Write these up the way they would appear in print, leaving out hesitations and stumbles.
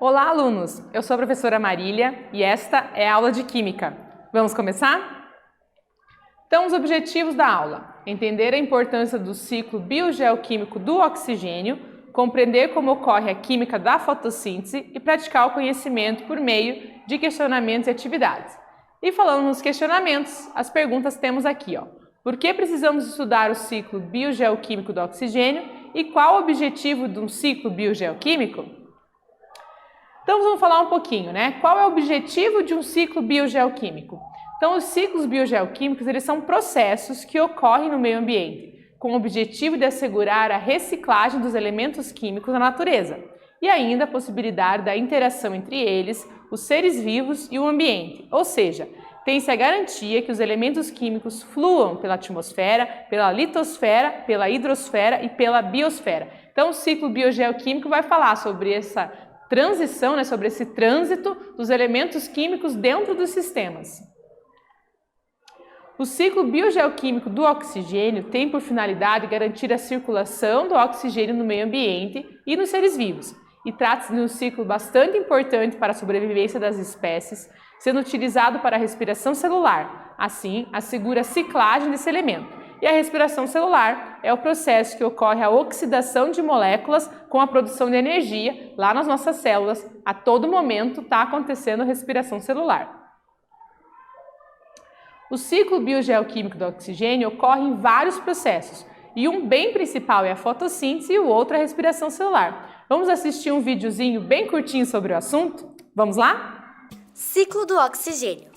Olá, alunos! Eu sou a professora Marília e esta é a aula de Química. Vamos começar? Então, os objetivos da aula: entender a importância do ciclo biogeoquímico do oxigênio, compreender como ocorre a química da fotossíntese e praticar o conhecimento por meio de questionamentos e atividades. E falando nos questionamentos, as perguntas temos aqui, ó. Por que precisamos estudar o ciclo biogeoquímico do oxigênio e qual o objetivo de um ciclo biogeoquímico? Então vamos falar um pouquinho, né? Qual é o objetivo de um ciclo biogeoquímico? Então os ciclos biogeoquímicos, eles são processos que ocorrem no meio ambiente, com o objetivo de assegurar a reciclagem dos elementos químicos na natureza e ainda a possibilidade da interação entre eles, os seres vivos e o ambiente, ou seja, tem-se a garantia que os elementos químicos fluam pela atmosfera, pela litosfera, pela hidrosfera e pela biosfera. Então o ciclo biogeoquímico vai falar sobre essa transição, né, sobre esse trânsito dos elementos químicos dentro dos sistemas. O ciclo biogeoquímico do oxigênio tem por finalidade garantir a circulação do oxigênio no meio ambiente e nos seres vivos, e trata-se de um ciclo bastante importante para a sobrevivência das espécies, sendo utilizado para a respiração celular. Assim, assegura a ciclagem desse elemento. E a respiração celular é o processo que ocorre a oxidação de moléculas com a produção de energia lá nas nossas células. A todo momento está acontecendo a respiração celular. O ciclo biogeoquímico do oxigênio ocorre em vários processos, e um bem principal é a fotossíntese e o outro é a respiração celular. Vamos assistir um videozinho bem curtinho sobre o assunto? Vamos lá? Ciclo do oxigênio.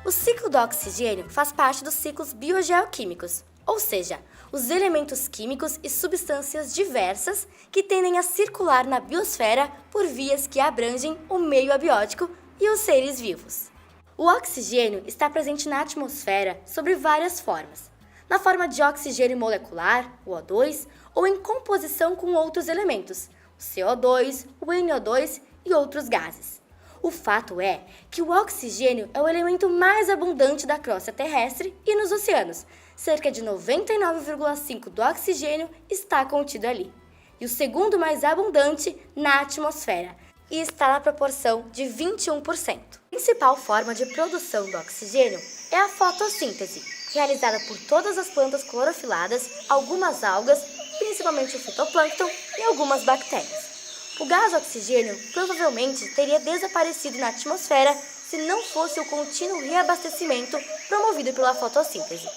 O ciclo do oxigênio faz parte dos ciclos biogeoquímicos, ou seja, os elementos químicos e substâncias diversas que tendem a circular na biosfera por vias que abrangem o meio abiótico e os seres vivos. O oxigênio está presente na atmosfera sob várias formas, na forma de oxigênio molecular, o O2, ou em composição com outros elementos, o CO2, o NO2 e outros gases. O fato é que o oxigênio é o elemento mais abundante da crosta terrestre e nos oceanos. Cerca de 99,5% do oxigênio está contido ali. E o segundo mais abundante na atmosfera, e está na proporção de 21%. A principal forma de produção do oxigênio é a fotossíntese, realizada por todas as plantas clorofiladas, algumas algas, principalmente o fitoplâncton e algumas bactérias. O gás oxigênio provavelmente teria desaparecido na atmosfera se não fosse o contínuo reabastecimento promovido pela fotossíntese.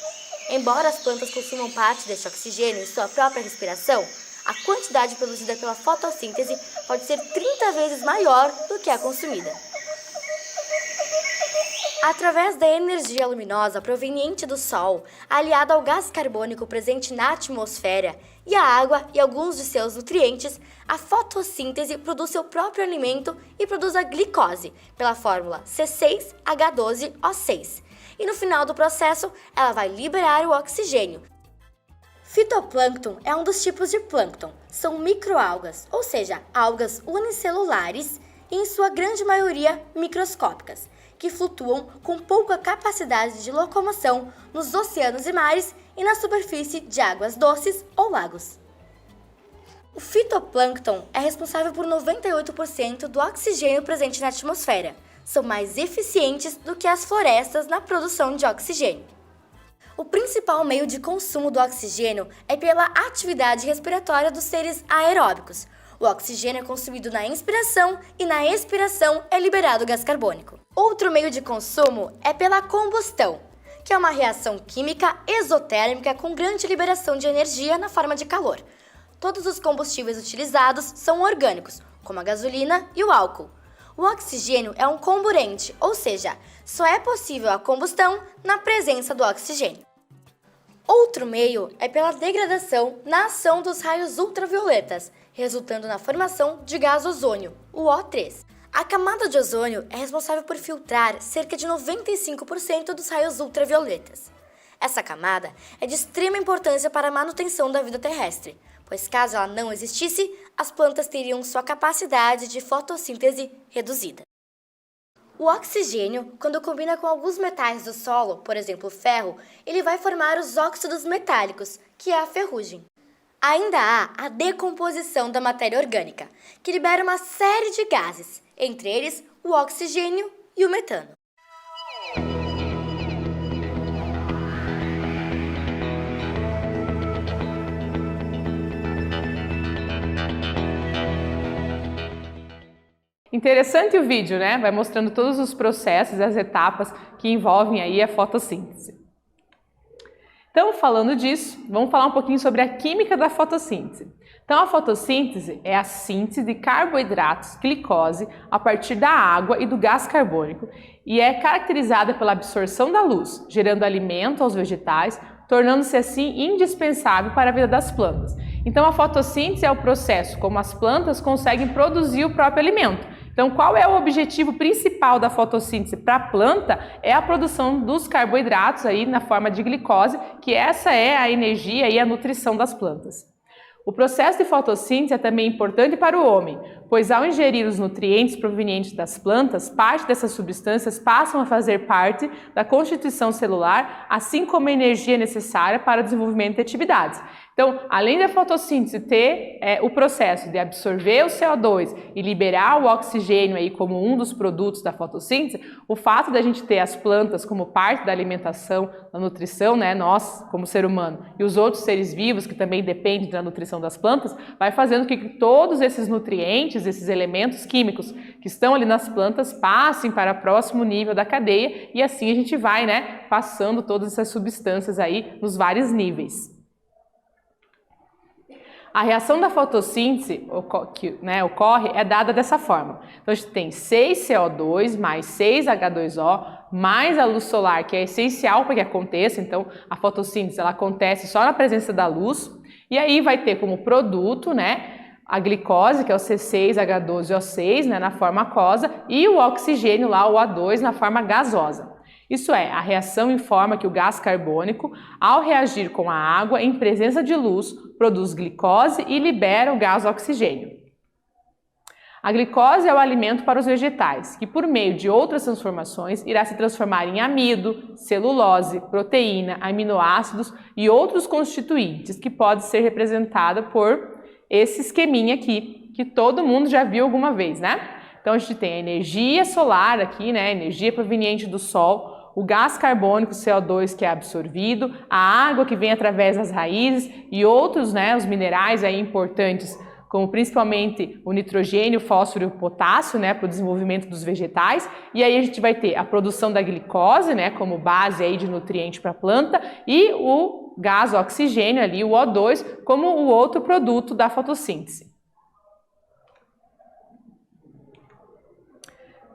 Embora as plantas consumam parte deste oxigênio em sua própria respiração, a quantidade produzida pela fotossíntese pode ser 30 vezes maior do que a consumida. Através da energia luminosa proveniente do Sol, aliada ao gás carbônico presente na atmosfera e a água e alguns de seus nutrientes, a fotossíntese produz seu próprio alimento e produz a glicose, pela fórmula C6H12O6. E no final do processo, ela vai liberar o oxigênio. Fitoplâncton é um dos tipos de plâncton. São microalgas, ou seja, algas unicelulares e, em sua grande maioria, microscópicas, que flutuam com pouca capacidade de locomoção nos oceanos e mares e na superfície de águas doces ou lagos. O fitoplâncton é responsável por 98% do oxigênio presente na atmosfera. São mais eficientes do que as florestas na produção de oxigênio. O principal meio de consumo do oxigênio é pela atividade respiratória dos seres aeróbicos. O oxigênio é consumido na inspiração e na expiração é liberado o gás carbônico. Outro meio de consumo é pela combustão, que é uma reação química exotérmica com grande liberação de energia na forma de calor. Todos os combustíveis utilizados são orgânicos, como a gasolina e o álcool. O oxigênio é um comburente, ou seja, só é possível a combustão na presença do oxigênio. Outro meio é pela degradação na ação dos raios ultravioletas, resultando na formação de gás ozônio, o O3. A camada de ozônio é responsável por filtrar cerca de 95% dos raios ultravioletas. Essa camada é de extrema importância para a manutenção da vida terrestre, pois caso ela não existisse, as plantas teriam sua capacidade de fotossíntese reduzida. O oxigênio, quando combina com alguns metais do solo, por exemplo o ferro, ele vai formar os óxidos metálicos, que é a ferrugem. Ainda há a decomposição da matéria orgânica, que libera uma série de gases, entre eles o oxigênio e o metano. Interessante o vídeo, né? Vai mostrando todos os processos e as etapas que envolvem aí a fotossíntese. Então, falando disso, vamos falar um pouquinho sobre a química da fotossíntese. Então, a fotossíntese é a síntese de carboidratos, glicose, a partir da água e do gás carbônico e é caracterizada pela absorção da luz, gerando alimento aos vegetais, tornando-se assim indispensável para a vida das plantas. Então, a fotossíntese é o processo como as plantas conseguem produzir o próprio alimento. Então, qual é o objetivo principal da fotossíntese para a planta? É a produção dos carboidratos aí na forma de glicose, que essa é a energia e a nutrição das plantas. O processo de fotossíntese é também importante para o homem, pois ao ingerir os nutrientes provenientes das plantas, parte dessas substâncias passam a fazer parte da constituição celular, assim como a energia necessária para o desenvolvimento de atividades. Então, além da fotossíntese ter o processo de absorver o CO2 e liberar o oxigênio aí como um dos produtos da fotossíntese, o fato da gente ter as plantas como parte da alimentação, da nutrição, né, nós como ser humano e os outros seres vivos que também dependem da nutrição das plantas, vai fazendo com que todos esses nutrientes, esses elementos químicos que estão ali nas plantas passem para o próximo nível da cadeia e assim a gente vai, né, passando todas essas substâncias aí nos vários níveis. A reação da fotossíntese que ocorre é dada dessa forma. Então, a gente tem 6CO2 mais 6H2O mais a luz solar, que é essencial para que aconteça. Então, a fotossíntese ela acontece só na presença da luz. E aí vai ter como produto, né, a glicose, que é o C6H12O6, né, na forma aquosa, e o oxigênio, lá, o O2, na forma gasosa. Isso é, a reação informa que o gás carbônico, ao reagir com a água em presença de luz, produz glicose e libera o gás oxigênio. A glicose é o alimento para os vegetais, que por meio de outras transformações irá se transformar em amido, celulose, proteína, aminoácidos e outros constituintes, que pode ser representada por esse esqueminha aqui, que todo mundo já viu alguma vez, né? Então a gente tem a energia solar aqui, né? Energia proveniente do sol, o gás carbônico, CO2, que é absorvido, a água que vem através das raízes e outros, né, os minerais aí importantes, como principalmente o nitrogênio, o fósforo e o potássio, né, para o desenvolvimento dos vegetais. E aí a gente vai ter a produção da glicose, né, como base aí de nutriente para a planta, e o gás o oxigênio ali, o O2, como o outro produto da fotossíntese.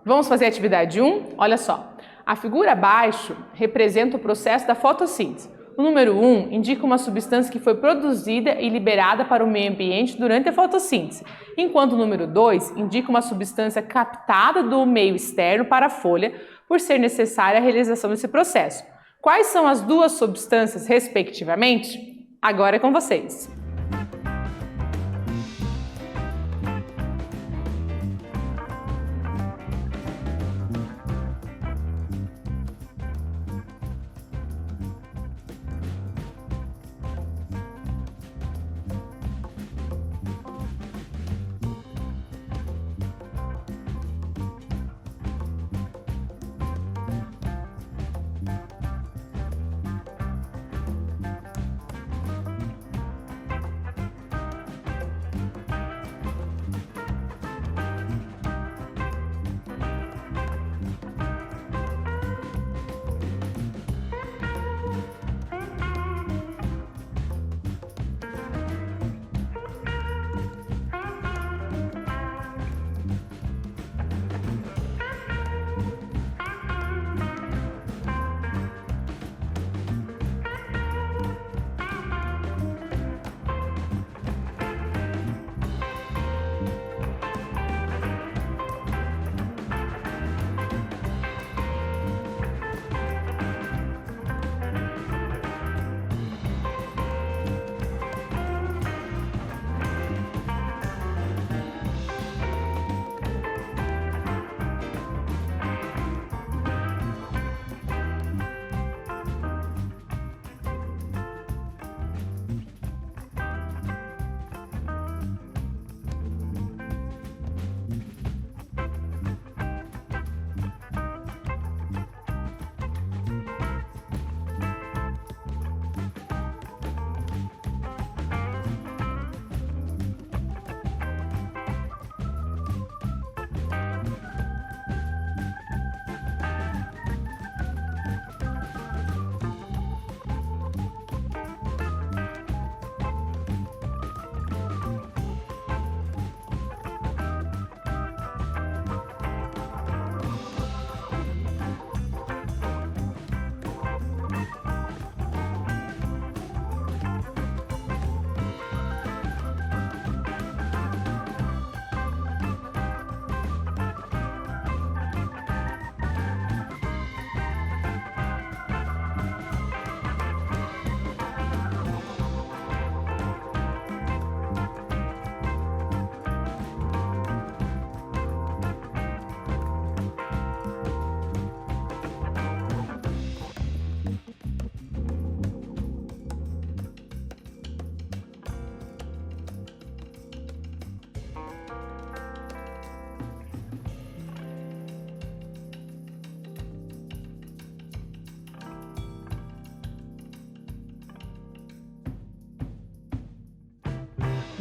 Vamos fazer a atividade 1? Olha só. A figura abaixo representa o processo da fotossíntese. O número 1 indica uma substância que foi produzida e liberada para o meio ambiente durante a fotossíntese, enquanto o número 2 indica uma substância captada do meio externo para a folha por ser necessária a realização desse processo. Quais são as duas substâncias, respectivamente? Agora é com vocês.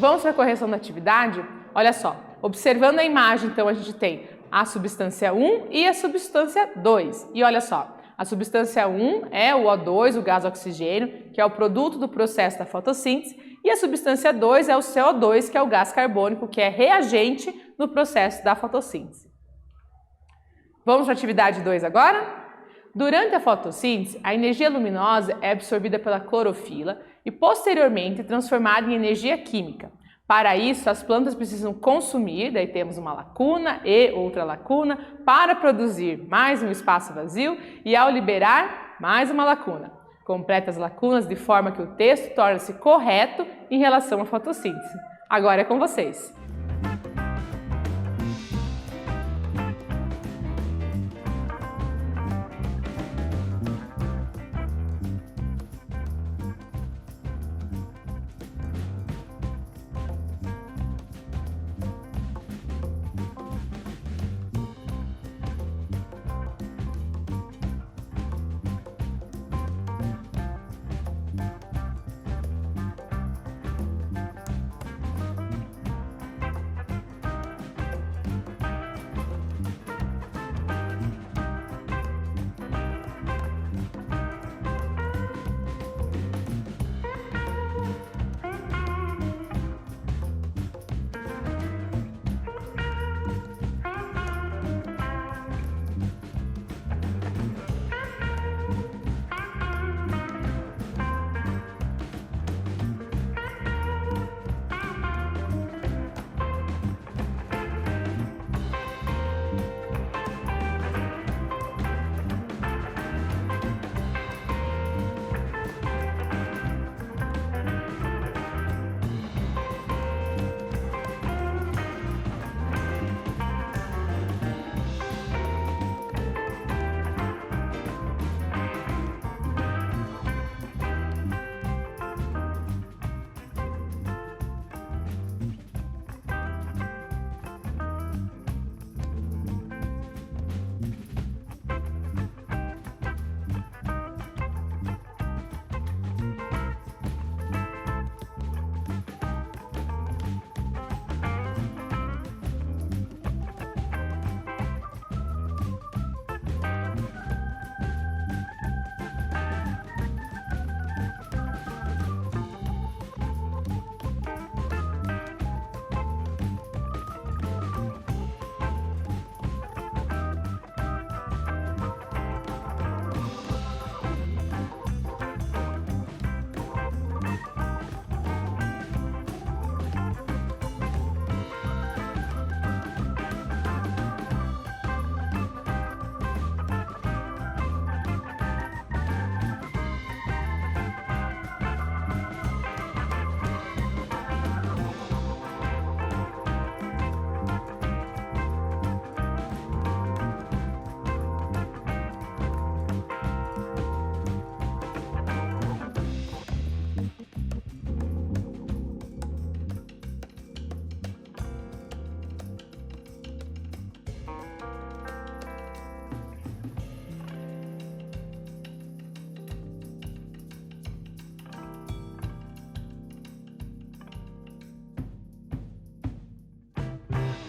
Vamos para a correção da atividade? Olha só, observando a imagem, então a gente tem a substância 1 e a substância 2. E olha só, a substância 1 é o O2, o gás oxigênio, que é o produto do processo da fotossíntese, e a substância 2 é o CO2, que é o gás carbônico, que é reagente no processo da fotossíntese. Vamos para a atividade 2 agora? Durante a fotossíntese, a energia luminosa é absorvida pela clorofila e posteriormente transformada em energia química. Para isso, as plantas precisam consumir, daí temos uma lacuna e outra lacuna, para produzir mais um espaço vazio e ao liberar, mais uma lacuna. Completa as lacunas de forma que o texto torne-se correto em relação à fotossíntese. Agora é com vocês.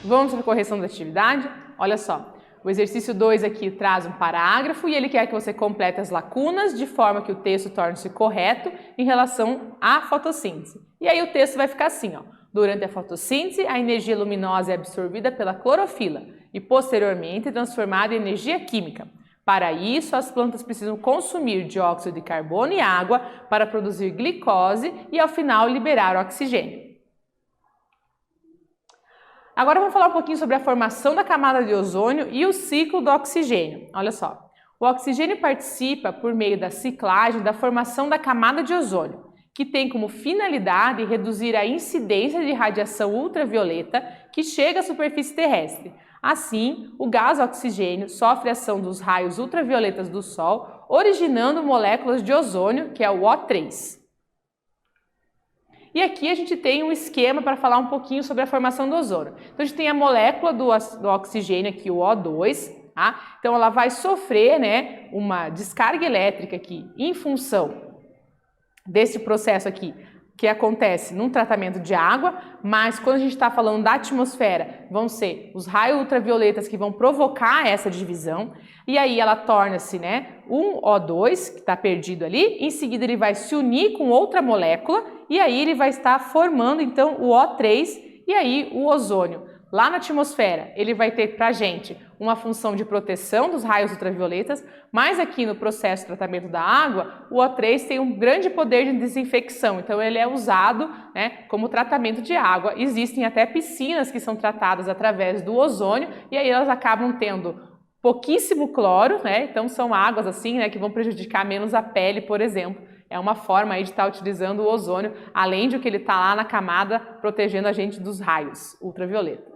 Vamos para a correção da atividade? Olha só, o exercício 2 aqui traz um parágrafo e ele quer que você complete as lacunas de forma que o texto torne-se correto em relação à fotossíntese. E aí o texto vai ficar assim, ó. Durante a fotossíntese, a energia luminosa é absorvida pela clorofila e posteriormente transformada em energia química. Para isso, as plantas precisam consumir dióxido de carbono e água para produzir glicose e, ao final, liberar o oxigênio. Agora vamos falar um pouquinho sobre a formação da camada de ozônio e o ciclo do oxigênio. Olha só, o oxigênio participa por meio da ciclagem da formação da camada de ozônio, que tem como finalidade reduzir a incidência de radiação ultravioleta que chega à superfície terrestre. Assim, o gás oxigênio sofre a ação dos raios ultravioletas do Sol, originando moléculas de ozônio, que é o O3. E aqui a gente tem um esquema para falar um pouquinho sobre a formação do ozônio. Então a gente tem a molécula do oxigênio aqui, o O2, tá? Então ela vai sofrer, né, uma descarga elétrica aqui em função desse processo aqui, que acontece num tratamento de água, mas quando a gente está falando da atmosfera, vão ser os raios ultravioletas que vão provocar essa divisão, e aí ela torna-se, né, um O2, que está perdido ali, em seguida ele vai se unir com outra molécula, e aí ele vai estar formando então o O3, e aí o ozônio. Lá na atmosfera, ele vai ter para a gente uma função de proteção dos raios ultravioletas, mas aqui no processo de tratamento da água, o O3 tem um grande poder de desinfecção, então ele é usado, né, como tratamento de água. Existem até piscinas que são tratadas através do ozônio e aí elas acabam tendo pouquíssimo cloro, né, então são águas assim, né, que vão prejudicar menos a pele, por exemplo. É uma forma aí de estar utilizando o ozônio, além de que ele está lá na camada protegendo a gente dos raios ultravioletas.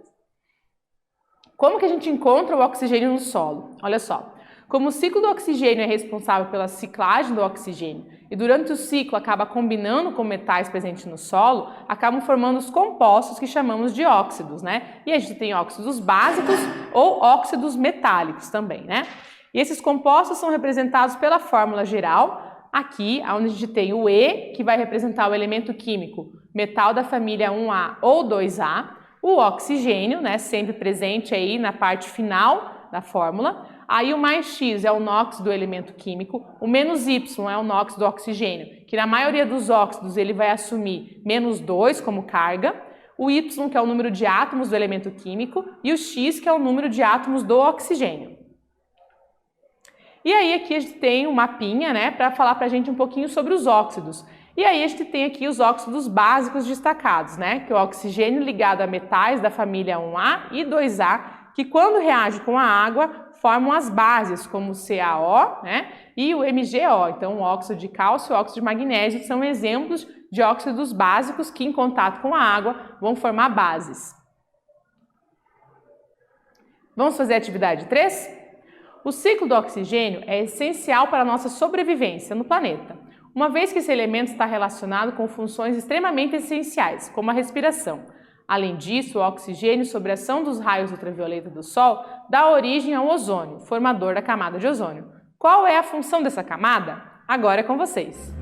Como que a gente encontra o oxigênio no solo? Olha só, como o ciclo do oxigênio é responsável pela ciclagem do oxigênio e durante o ciclo acaba combinando com metais presentes no solo, acabam formando os compostos que chamamos de óxidos, né? E a gente tem óxidos básicos ou óxidos metálicos também, né? E esses compostos são representados pela fórmula geral, aqui, onde a gente tem o E, que vai representar o elemento químico metal da família 1A ou 2A, o oxigênio, né, sempre presente aí na parte final da fórmula. Aí o mais X é o NOx do elemento químico, o menos Y é o NOx do oxigênio, que na maioria dos óxidos ele vai assumir -2 como carga, o Y que é o número de átomos do elemento químico e o X que é o número de átomos do oxigênio. E aí aqui a gente tem um mapinha, né, para falar para a gente um pouquinho sobre os óxidos. E aí a gente tem aqui os óxidos básicos destacados, né, que é o oxigênio ligado a metais da família 1A e 2A, que quando reage com a água formam as bases, como o CaO, né, e o MgO. Então o óxido de cálcio e o óxido de magnésio são exemplos de óxidos básicos que em contato com a água vão formar bases. Vamos fazer a atividade 3? O ciclo do oxigênio é essencial para a nossa sobrevivência no planeta, uma vez que esse elemento está relacionado com funções extremamente essenciais, como a respiração. Além disso, o oxigênio, sob a ação dos raios ultravioleta do Sol, dá origem ao ozônio, formador da camada de ozônio. Qual é a função dessa camada? Agora é com vocês!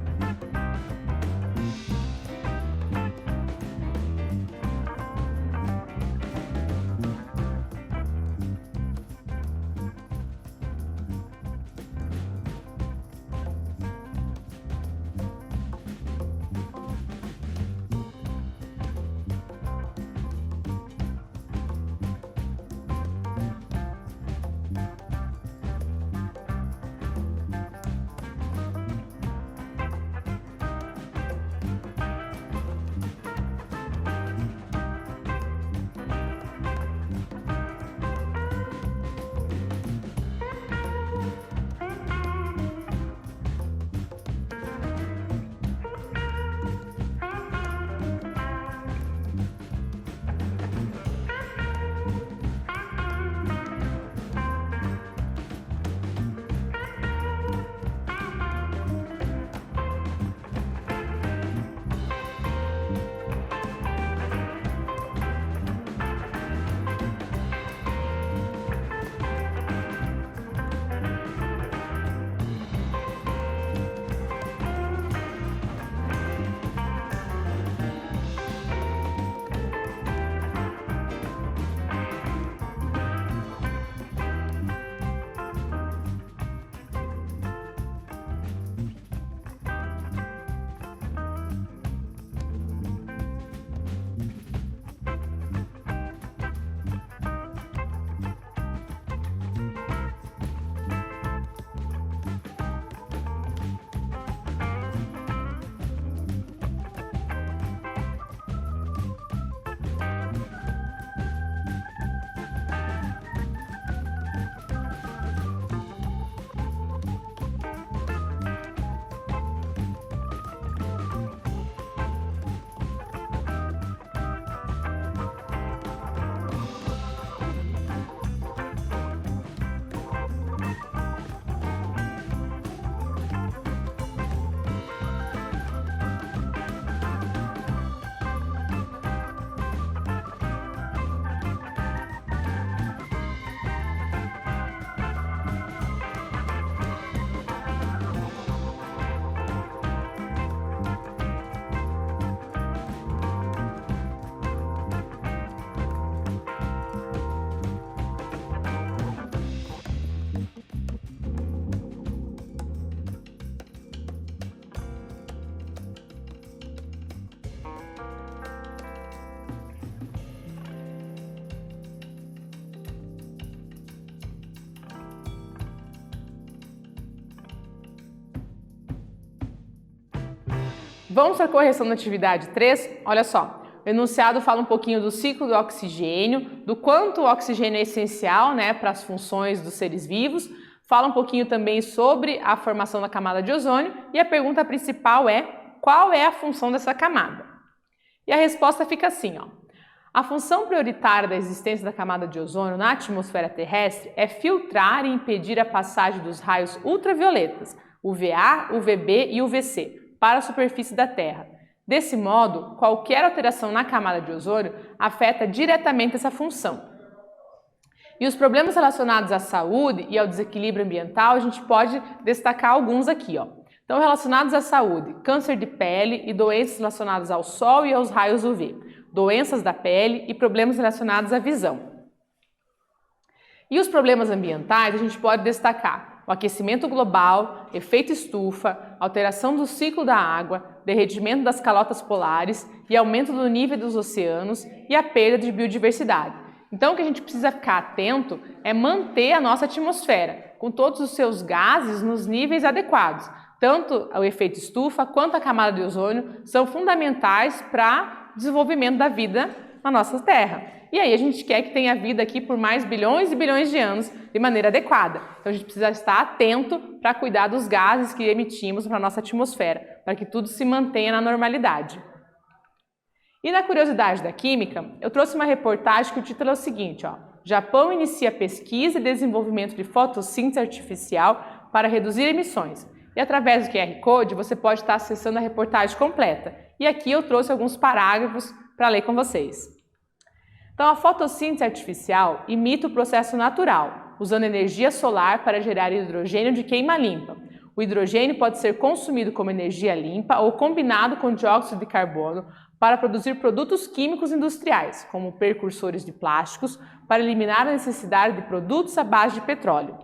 Vamos para a correção da atividade 3? Olha só, o enunciado fala um pouquinho do ciclo do oxigênio, do quanto o oxigênio é essencial, né, para as funções dos seres vivos, fala um pouquinho também sobre a formação da camada de ozônio e a pergunta principal é: qual é a função dessa camada? E a resposta fica assim, ó. A função prioritária da existência da camada de ozônio na atmosfera terrestre é filtrar e impedir a passagem dos raios ultravioletas, UVA, UVB e UVC, para a superfície da Terra. Desse modo, qualquer alteração na camada de ozônio afeta diretamente essa função. E os problemas relacionados à saúde e ao desequilíbrio ambiental, a gente pode destacar alguns aqui, ó. Então, relacionados à saúde, câncer de pele e doenças relacionadas ao sol e aos raios UV, doenças da pele e problemas relacionados à visão. E os problemas ambientais, a gente pode destacar o aquecimento global, efeito estufa, alteração do ciclo da água, derretimento das calotas polares e aumento do nível dos oceanos e a perda de biodiversidade. Então, o que a gente precisa ficar atento é manter a nossa atmosfera, com todos os seus gases nos níveis adequados. Tanto o efeito estufa quanto a camada de ozônio são fundamentais para o desenvolvimento da vida na nossa Terra. E aí a gente quer que tenha vida aqui por mais bilhões e bilhões de anos de maneira adequada. Então a gente precisa estar atento para cuidar dos gases que emitimos para a nossa atmosfera, para que tudo se mantenha na normalidade. E na curiosidade da química, eu trouxe uma reportagem que o título é o seguinte, ó: Japão inicia pesquisa e desenvolvimento de fotossíntese artificial para reduzir emissões. E através do QR Code você pode estar acessando a reportagem completa. E aqui eu trouxe alguns parágrafos para ler com vocês. Então, a fotossíntese artificial imita o processo natural, usando energia solar para gerar hidrogênio de queima limpa. O hidrogênio pode ser consumido como energia limpa ou combinado com dióxido de carbono para produzir produtos químicos industriais, como precursores de plásticos, para eliminar a necessidade de produtos à base de petróleo.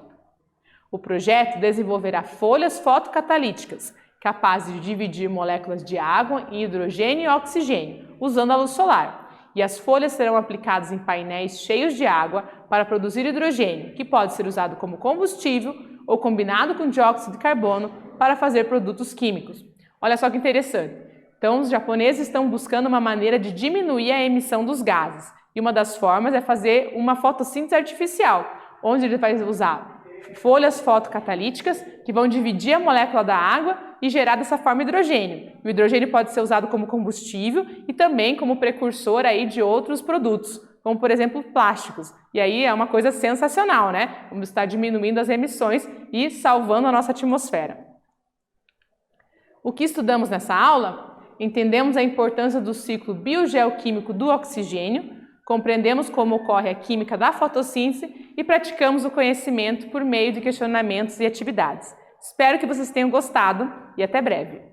O projeto desenvolverá folhas fotocatalíticas, capazes de dividir moléculas de água em hidrogênio e oxigênio, usando a luz solar. E as folhas serão aplicadas em painéis cheios de água para produzir hidrogênio, que pode ser usado como combustível ou combinado com dióxido de carbono para fazer produtos químicos. Olha só que interessante. Então, os japoneses estão buscando uma maneira de diminuir a emissão dos gases. E uma das formas é fazer uma fotossíntese artificial, onde ele vai usar folhas fotocatalíticas que vão dividir a molécula da água e gerar dessa forma hidrogênio. O hidrogênio pode ser usado como combustível e também como precursor aí de outros produtos, como por exemplo plásticos. E aí é uma coisa sensacional, né? Vamos estar diminuindo as emissões e salvando a nossa atmosfera. O que estudamos nessa aula? Entendemos a importância do ciclo biogeoquímico do oxigênio, compreendemos como ocorre a química da fotossíntese e praticamos o conhecimento por meio de questionamentos e atividades. Espero que vocês tenham gostado e até breve!